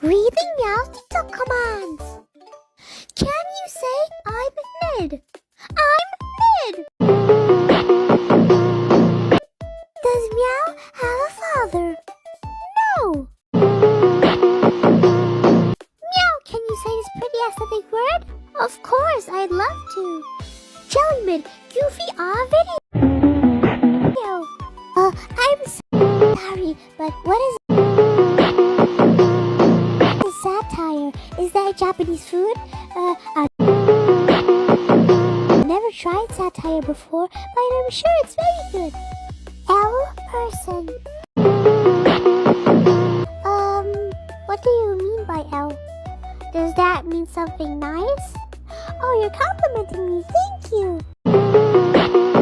Reading Meow's TikTok commands. Can you say I'm mid? I'm mid. Does Meow have a father? No. Meow, can you say this pretty aesthetic word? Of course, I'd love to. Jellybean, Goofy, our video. I'm sorry, but what is satire? Is that Japanese food? I've never tried satire before, but I'm sure it's very good. L person. What do you mean by L? Does that mean something nice? Oh, you're complimenting me. Thank you.